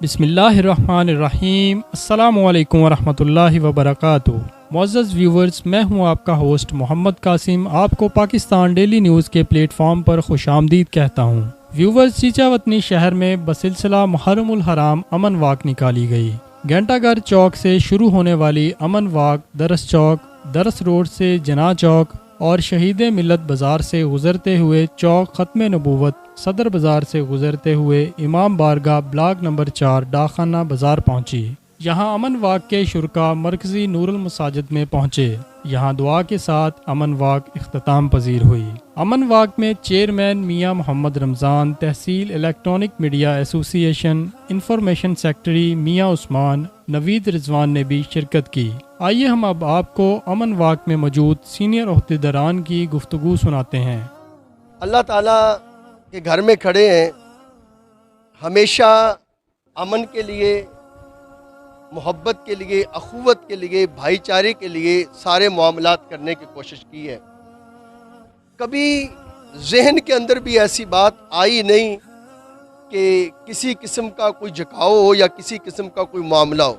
بسم اللہ الرحمن الرحیم۔ السلام علیکم ورحمۃ اللہ وبرکاتہ۔ معزز ویورز، میں ہوں آپ کا ہوسٹ محمد قاسم، آپ کو پاکستان ڈیلی نیوز کے پلیٹ فارم پر خوش آمدید کہتا ہوں۔ ویورز، چیچا وطنی شہر میں بسلسلہ محرم الحرام امن واک نکالی گئی۔ گھنٹہ گھر چوک سے شروع ہونے والی امن واک درس چوک، درس روڈ سے جناح چوک اور شہید ملت بازار سے گزرتے ہوئے چوک ختم نبوت صدر بازار سے گزرتے ہوئے امام بارگاہ بلاک نمبر 4 ڈاکخانہ بازار پہنچی۔ یہاں امن واک کے شرکاء مرکزی نور المساجد میں پہنچے۔ یہاں دعا کے ساتھ امن واک اختتام پذیر ہوئی۔ امن واک میں چیئرمین میاں محمد رمضان، تحصیل الیکٹرانک میڈیا ایسوسی ایشن، انفارمیشن سیکرٹری میاں عثمان، نوید رضوان نے بھی شرکت کی۔ آئیے ہم اب آپ کو امن واک میں موجود سینئر عہدیداران کی گفتگو سناتے ہیں۔ اللہ تعالیٰ کے گھر میں کھڑے ہیں، ہمیشہ امن کے لیے، محبت کے لیے، اخوت کے لیے، بھائی چارے کے لیے سارے معاملات کرنے کی کوشش کی ہے۔ کبھی ذہن کے اندر بھی ایسی بات آئی نہیں کہ کسی قسم کا کوئی جھکاؤ ہو یا کسی قسم کا کوئی معاملہ ہو۔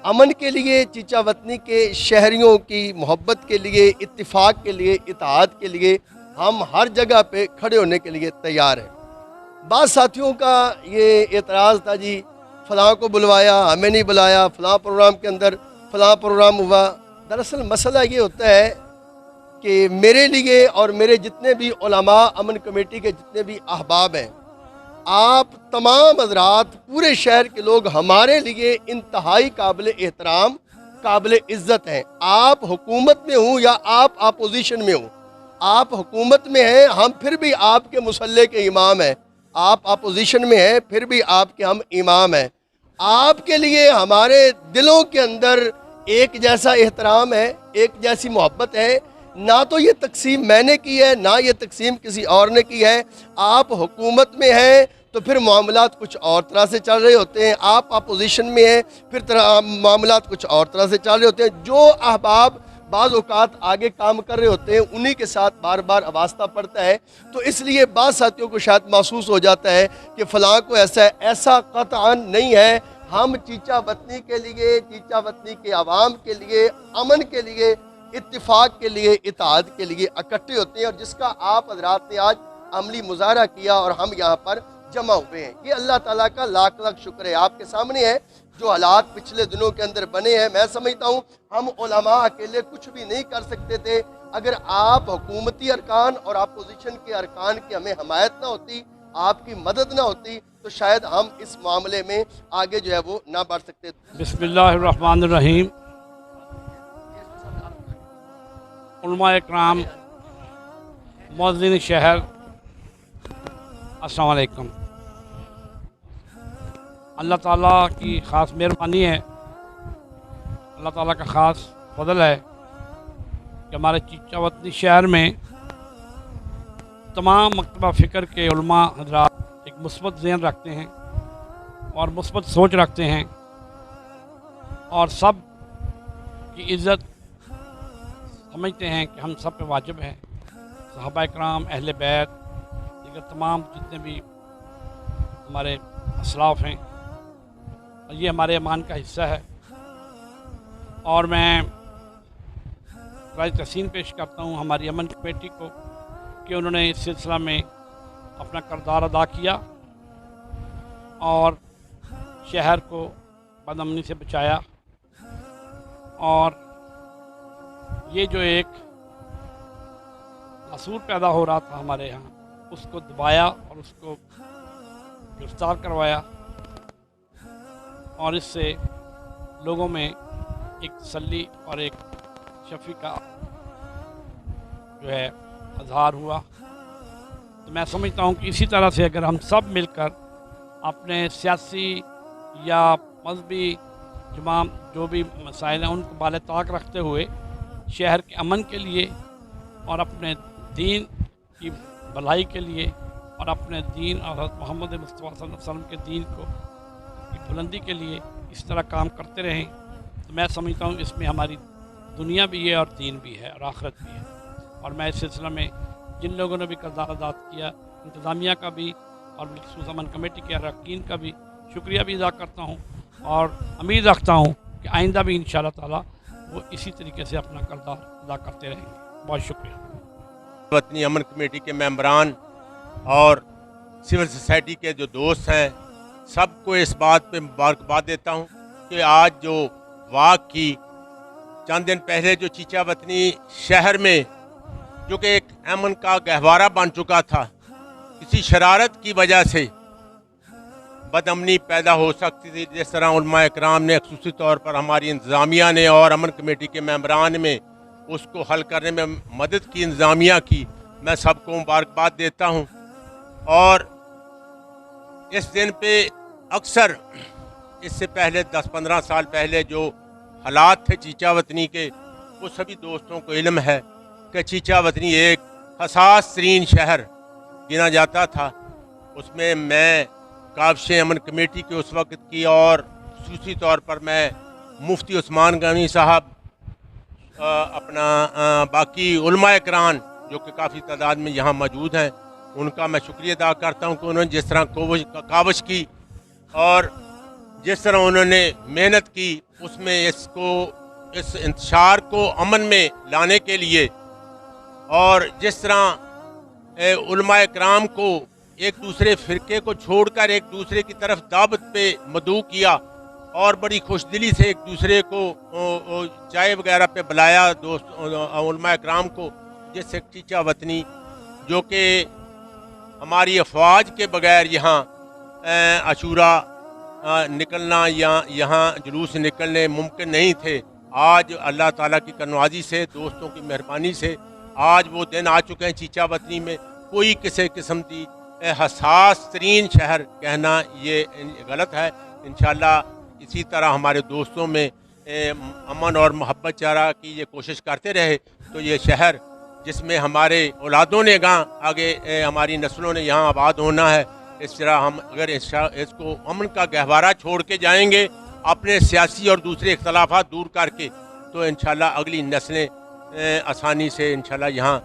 امن کے لیے، چیچا وطنی کے شہریوں کی محبت کے لیے، اتفاق کے لیے، اتحاد کے لیے ہم ہر جگہ پہ کھڑے ہونے کے لیے تیار ہیں۔ بعض ساتھیوں کا یہ اعتراض تھا، جی فلاں کو بلوایا، ہمیں نہیں بلایا، فلاں پروگرام کے اندر فلاں پروگرام ہوا۔ دراصل مسئلہ یہ ہوتا ہے کہ میرے لیے اور میرے جتنے بھی علماء، امن کمیٹی کے جتنے بھی احباب ہیں، آپ تمام حضرات، پورے شہر کے لوگ ہمارے لیے انتہائی قابل احترام، قابل عزت ہیں۔ آپ حکومت میں ہوں یا آپ اپوزیشن میں ہوں، آپ حکومت میں ہیں، ہم پھر بھی آپ کے مسلح کے امام ہیں، آپ اپوزیشن میں ہیں، پھر بھی آپ کے ہم امام ہیں۔ آپ کے لیے ہمارے دلوں کے اندر ایک جیسا احترام ہے، ایک جیسی محبت ہے۔ نہ تو یہ تقسیم میں نے کی ہے، نہ یہ تقسیم کسی اور نے کی ہے۔ آپ حکومت میں ہیں تو پھر معاملات کچھ اور طرح سے چل رہے ہوتے ہیں، آپ اپوزیشن میں ہیں پھر معاملات کچھ اور طرح سے چل رہے ہوتے ہیں۔ جو احباب بعض اوقات آگے کام کر رہے ہوتے ہیں، انہی کے ساتھ بار بار وابستہ پڑتا ہے، تو اس لیے بعض ساتھیوں کو شاید محسوس ہو جاتا ہے کہ فلاں کو ایسا ہے۔ ایسا قطعاً نہیں ہے۔ ہم چیچا وطنی کے لیے، چیچا وطنی کے عوام کے لیے، امن کے لیے، اتفاق کے لیے، اتحاد کے لیے اکٹھے ہوتے ہیں، اور جس کا آپ حضرات نے آج عملی مظاہرہ کیا اور ہم یہاں پر جمع ہوئے ہیں، یہ اللہ تعالیٰ کا لاکھ لاکھ شکر ہے۔ آپ کے سامنے ہے جو حالات پچھلے دنوں کے اندر بنے ہیں۔ میں سمجھتا ہوں ہم علماء اکیلے کچھ بھی نہیں کر سکتے تھے۔ اگر آپ حکومتی ارکان اور اپوزیشن کے ارکان کی ہمیں حمایت نہ ہوتی، آپ کی مدد نہ ہوتی، تو شاید ہم اس معاملے میں آگے جو ہے وہ نہ بڑھ سکتے۔ بسم اللہ الرحمن الرحیم۔ علماء اکرام، معززین شہر، السلام علیکم۔ اللہ تعالیٰ کی خاص مہربانی ہے، اللہ تعالیٰ کا خاص فضل ہے کہ ہمارے چیچا وطنی شہر میں تمام مکتبہ فکر کے علماء حضرات ایک مثبت ذہن رکھتے ہیں اور مثبت سوچ رکھتے ہیں، اور سب کی عزت سمجھتے ہیں کہ ہم سب پہ واجب ہے۔ صحابہ اکرام، اہل بیت، دیگر تمام جتنے بھی ہمارے اسلاف ہیں، اور یہ ہمارے ایمان کا حصہ ہے۔ اور میں خراج تحسین پیش کرتا ہوں ہماری امن کمیٹی کو کہ انہوں نے اس سلسلہ میں اپنا کردار ادا کیا اور شہر کو بدامنی سے بچایا، اور یہ جو ایک اصول پیدا ہو رہا تھا ہمارے یہاں، اس کو دبایا اور اس کو گرفتار کروایا، اور اس سے لوگوں میں ایک تسلی اور ایک شفیع کا جو ہے اظہار ہوا۔ تو میں سمجھتا ہوں کہ اسی طرح سے اگر ہم سب مل کر اپنے سیاسی یا مذہبی تمام جو بھی مسائل ہیں ان کو بالطاق رکھتے ہوئے شہر کے امن کے لیے اور اپنے دین کی بھلائی کے لیے اور اپنے دین اور حضرت محمد مصطفیٰ صلی اللہ علیہ وسلم کے دین کو کی بلندی کے لیے اس طرح کام کرتے رہیں، تو میں سمجھتا ہوں اس میں ہماری دنیا بھی ہے اور دین بھی ہے اور آخرت بھی ہے۔ اور میں اس سلسلہ میں جن لوگوں نے بھی کردار ادا کیا، انتظامیہ کا بھی اور بالخصوص امن کمیٹی کے اراکین کا بھی शुक्रिया भी अदा करता हूँ और उम्मीद रखता हूँ कि आइंदा भी इंशाअल्लाह ताला वो इसी तरीके से अपना किरदार अदा करते रहेंगे। बहुत शुक्रिया। वतनी अमन कमेटी के मेंबरान और सिविल सोसाइटी के जो दोस्त हैं, सबको इस बात पे मुबारकबाद देता हूँ कि आज जो वाक़ की चंद दिन पहले जो चीचा वतनी शहर में जो कि एक अमन का गहवारा बन चुका था, किसी शरारत की वजह से बदअमनी पैदा हो सकती थी, जिस तरह उलमा इकराम ने ख़ुसूसी तौर पर हमारी इंतज़ामिया ने और अमन कमेटी के मेंबरान में उसको हल करने में मदद की, इंतज़ामिया की, मैं सबको मुबारकबाद देता हूँ। और इस दिन पे अक्सर इससे पहले 10-15 साल पहले जो हालात थे चीचा वतनी के, वो सभी दोस्तों को इल्म है कि चीचा वतनी एक हसास तरीन शहर गिना जाता था। उसमें मैं काबश अमन कमेटी के उस वक्त की और ख़ुसूसी तौर पर मैं मुफ्ती उस्मान गनी साहब, बाकी उलमा इकराम जो कि काफ़ी तादाद में यहाँ मौजूद हैं, उनका मैं शुक्रिया अदा करता हूँ कि उन्होंने जिस तरह कावश की और जिस तरह उन्होंने मेहनत की, उसमें इस इंतशार को अमन में लाने के लिए, और जिस तरह उलमा इकराम को एक दूसरे फ़िरके को छोड़कर एक दूसरे की तरफ दावत पे मदऊ किया और बड़ी खुशदिली से एक दूसरे को चाय वगैरह पे बुलाया दोस्त उलमा इकराम को, जिससे चीचा वतनी जो कि हमारी अफवाज के बगैर यहाँ अशूरा निकलना या यहाँ जुलूस निकलने मुमकिन नहीं थे, आज अल्लाह ताला की करनवाजी से, दोस्तों की मेहरबानी से आज वो दिन आ चुके हैं। चीचा वतनी में कोई किसी किस्म की हसास तरीन शहर कहना ये गलत है। इंशाअल्लाह इसी तरह हमारे दोस्तों में अमन और मोहब्बत चारा की ये कोशिश करते रहे तो ये शहर जिसमें हमारे औलादों ने आगे हमारी नस्लों ने यहाँ आबाद होना है, इस तरह हम अगर इसको अमन का गहवारा छोड़ के जाएंगे अपने सियासी और दूसरे इख्तलाफात दूर करके, तो इंशाअल्लाह अगली नस्लें आसानी से इंशाअल्लाह यहाँ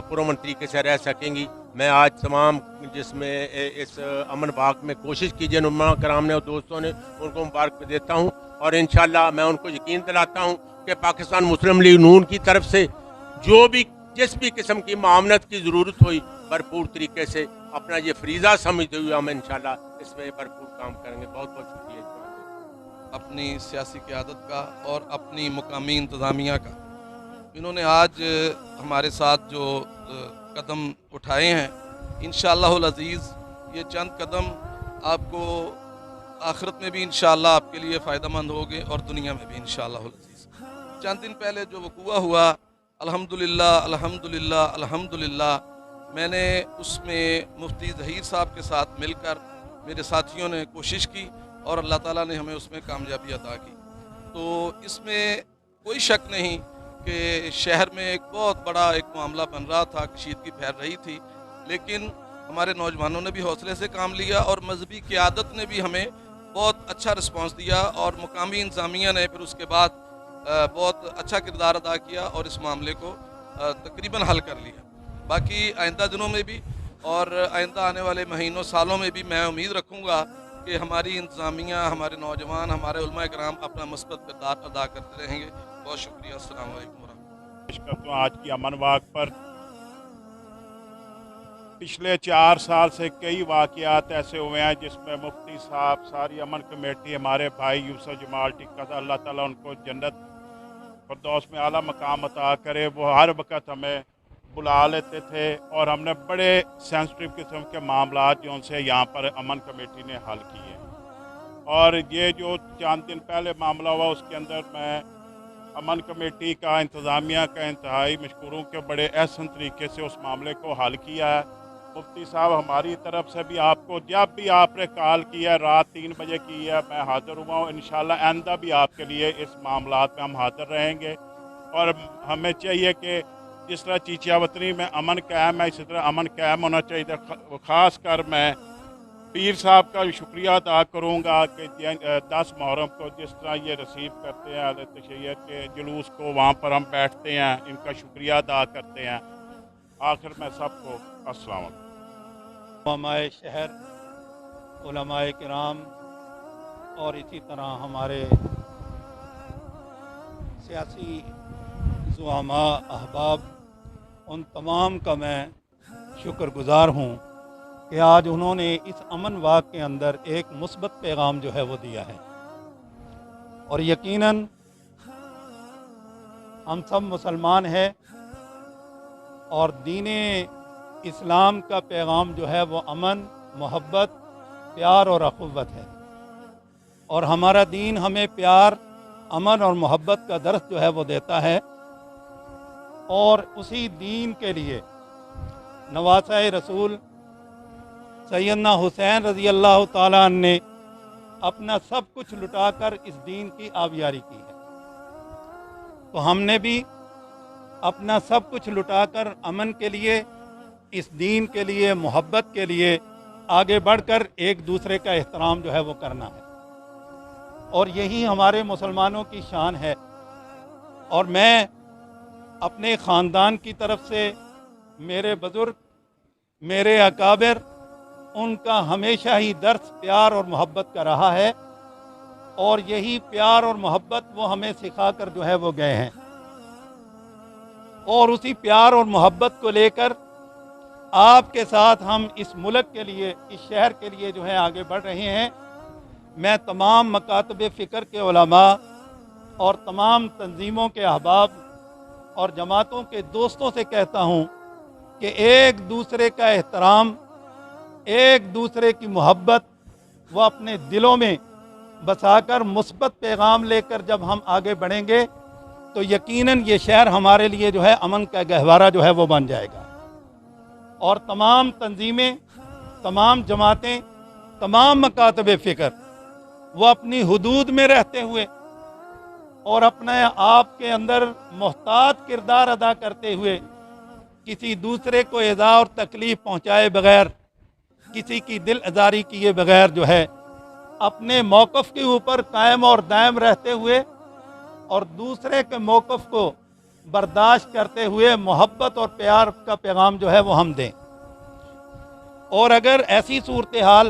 पुरअमन तरीके से रह सकेंगी। मैं आज तमाम जिसमें इस अमन बाग में कोशिश की जिन उलमा कराम ने और दोस्तों ने, उनको मुबारक देता हूँ और इंशाअल्लाह मैं उनको यकीन दिलाता हूँ कि पाकिस्तान मुस्लिम लीग नून की तरफ से जो भी जिस भी किस्म की मामनत की ज़रूरत हुई भरपूर तरीके से अपना ये फरीज़ा समझते हुए हम इंशाअल्लाह इसमें भरपूर काम करेंगे। बहुत बहुत शुक्रिया अपनी सियासी क़यादत का और अपनी मुकामी इंतज़ामिया का। इन्होंने आज हमारे साथ जो कदम उठाए हैं, इंशाअल्लाहुल अज़ीज़ ये चंद कदम आपको आखिरत में भी इंशाअल्लाह आपके लिए फ़ायदेमंद होंगे और दुनिया में भी इंशाअल्लाहुल अज़ीज़। चंद दिन पहले जो वक़ूआ हुआ, अल्हम्दुलिल्लाह अल्हम्दुलिल्लाह अल्हम्दुलिल्लाह, मैंने उसमें मुफ्ती ज़हीर साहब के साथ मिलकर मेरे साथियों ने कोशिश की और अल्लाह ताला ने हमें उसमें कामयाबी अता की। तो इसमें कोई शक नहीं कि शहर में एक बहुत बड़ा एक मामला बन रहा था, कशीदगी फैल रही थी, लेकिन हमारे नौजवानों ने भी हौसले से काम लिया और मजहबी क़यादत ने भी हमें बहुत अच्छा रिस्पांस दिया और मुकामी इंतज़ामिया ने फिर उसके बाद बहुत अच्छा किरदार अदा किया और इस मामले को तकरीबन हल कर लिया। बाकी आइंदा दिनों में भी और आइंदा आने वाले महीनों सालों में भी मैं उम्मीद रखूँगा कि हमारी इंतज़ामिया, हमारे नौजवान, हमारे उलमा इकराम अपना मस्बत किरदार अदा करते रहेंगे। बहुत शुक्रिया। अस्सलाम वालेकुम वरहमतुल्लाह। तो आज की अमन वाक़ पर पिछले 4 साल से कई वाक़यात ऐसे हुए हैं जिसमें मुफ्ती साहब, सारी अमन कमेटी, हमारे भाई यूसुफ जमाल टिक्का, अल्लाह ताला उनको जन्नत फिरदौस में आला मकाम अता करे, वो हर वक्त हमें बुला लेते थे और हमने बड़े सेंसिटिव किस्म के मामला जो उनसे यहाँ पर अमन कमेटी ने हल किए। और ये जो चंद दिन पहले मामला हुआ उसके अंदर मैं अमन कमेटी का, इंतज़ामिया का इंतहाई मशकूर हूँ कि बड़े एहसन तरीके से उस मामले को हल किया है। मुफ्ती साहब हमारी तरफ से भी आपको जब भी आपने कॉल किया, रात 3 बजे की है, मैं हाज़िर हुआ हूँ। इंशाअल्लाह आइंदा भी आपके लिए इस मामलात में हम हाज़िर रहेंगे और हमें चाहिए कि जिस तरह चीचा वतनी में अमन कायम है इसी तरह अमन कायम होना चाहिए। ख़ास कर मैं पीर साहब का शुक्रिया अदा करूँगा कि 10 मुहर्रम को जिस तरह ये रिसीव करते हैं अहले तशय्युर के जुलूस को, वहाँ पर हम बैठते हैं, इनका शुक्रिया अदा करते हैं। आखिर में सबको अस्सलाम वालेकुम। हमारे शहर उलमाए किराम और इसी तरह हमारे सियासी ज़ुआमा अहबाब, उन तमाम का मैं शुक्रगुज़ार हूँ कि आज उन्होंने इस अमन वाक़ के अंदर एक मुस्बत पैगाम जो है वो दिया है। और यकीनन हम सब मुसलमान हैं और दीन इस्लाम का पैगाम जो है वो अमन, मोहब्बत, प्यार और अख़ुव्वत है। और हमारा दीन हमें प्यार, अमन और मोहब्बत का दर्स जो है वो देता है। और उसी दीन के लिए नवासा रसूल सैयदना हुसैन रज़ी अल्लाह ताला अन्हु ने अपना सब कुछ लुटाकर इस दीन की आबियारी की है। तो हमने भी अपना सब कुछ लुटाकर अमन के लिए, इस दीन के लिए, मोहब्बत के लिए आगे बढ़कर एक दूसरे का एहतराम जो है वो करना है। और यही हमारे मुसलमानों की शान है। और मैं अपने ख़ानदान की तरफ से, मेरे बुज़ुर्ग, मेरे अकाबिर, उनका हमेशा ही दर्स प्यार और मोहब्बत का रहा है। और यही प्यार और मोहब्बत वो हमें सिखाकर जो है वो गए हैं। और उसी प्यार और मोहब्बत को लेकर आपके साथ हम इस मुल्क के लिए, इस शहर के लिए जो है आगे बढ़ रहे हैं। मैं तमाम मकातब फ़िक्र के उलमा और तमाम तंजीमों के अहबाब और जमातों के दोस्तों से कहता हूँ कि एक दूसरे का एहतराम, एक दूसरे की मोहब्बत वो अपने दिलों में बसाकर मुस्बत पैगाम लेकर जब हम आगे बढ़ेंगे तो यकीनन ये शहर हमारे लिए जो है अमन का गहवारा जो है वो बन जाएगा। और तमाम तंजीमें, तमाम जमातें, तमाम मकातब फ़िक्र वो अपनी हुदूद में रहते हुए और अपने आप के अंदर मोहतात किरदार अदा करते हुए किसी दूसरे को ईज़ा और तकलीफ़ पहुँचाए बग़ैर, किसी की दिल आज़ारी किए बग़ैर जो है अपने मौक़िफ़ के ऊपर कायम और दायम रहते हुए और दूसरे के मौक़िफ़ को बर्दाश्त करते हुए मोहब्बत और प्यार का पैगाम जो है वो हम दें। और अगर ऐसी सूरत हाल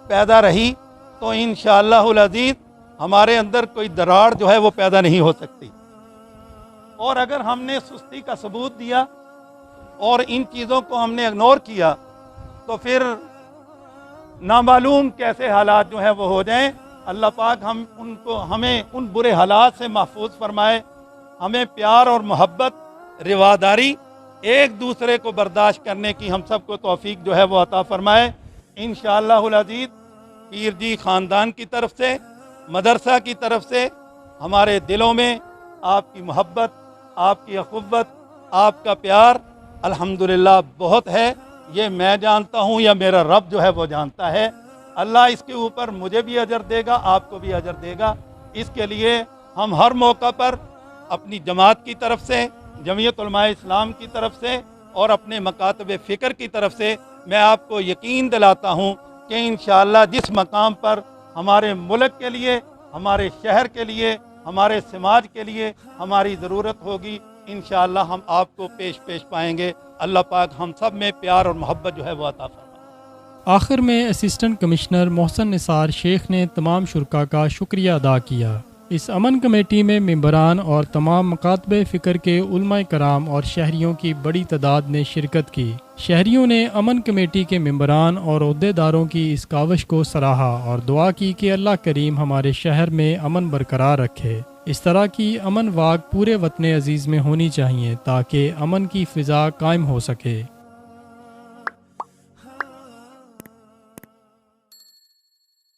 पैदा रही तो इंशाअल्लाहुल अज़ीज़ हमारे अंदर कोई दरार जो है वो पैदा नहीं हो सकती। और अगर हमने सुस्ती का सबूत दिया और इन चीज़ों को हमने इग्नोर किया तो फिर नामालूम कैसे हालात जो है वो हो जाएं। अल्लाह पाक हमें उन बुरे हालात से महफूज फरमाए। हमें प्यार और मोहब्बत, रिवादारी, एक दूसरे को बर्दाश्त करने की हम सबको तौफीक जो है वो अता फरमाए। इंशाअल्लाहुल अज़ीज़ पीर जी ख़ानदान की तरफ से, मदरसा की तरफ से हमारे दिलों में आपकी मोहब्बत, आपकी अख़ुव्वत, आपका प्यार अल्हम्दुलिल्लाह बहुत है। ये मैं जानता हूँ या मेरा रब जो है वो जानता है। अल्लाह इसके ऊपर मुझे भी अजर देगा, आपको भी अजर देगा। इसके लिए हम हर मौका पर अपनी जमात की तरफ से, जमीयत उलमाए इस्लाम की तरफ से और अपने मकातब फ़िक्र की तरफ से मैं आपको यकीन दिलाता हूँ कि इंशाअल्लाह जिस मकाम पर हमारे मुल्क के लिए, हमारे शहर के लिए, हमारे समाज के लिए हमारी ज़रूरत होगी, इंशाअल्लाह हम आपको पेश पाएंगे। अल्लाह पाक हम सब में प्यार और मोहब्बत जो है वो अता फरमाए। आखिर में असिस्टेंट कमिश्नर मोहसन निसार शेख ने तमाम शुरका का शुक्रिया अदा किया। इस अमन कमेटी में मेंबरान और तमाम मकातब फ़िक्र के उलमाए कराम और शहरियों की बड़ी तादाद ने शिरकत की। शहरियों ने अमन कमेटी के मेंबरान और अहदेदारों की इस काविश को सराहा और दुआ की कि अल्लाह करीम हमारे शहर में अमन बरकरार रखे। इस तरह की अमन वाक़ पूरे वतन अज़ीज़ में होनी चाहिए ताकि अमन की फ़िज़ा कायम हो सके।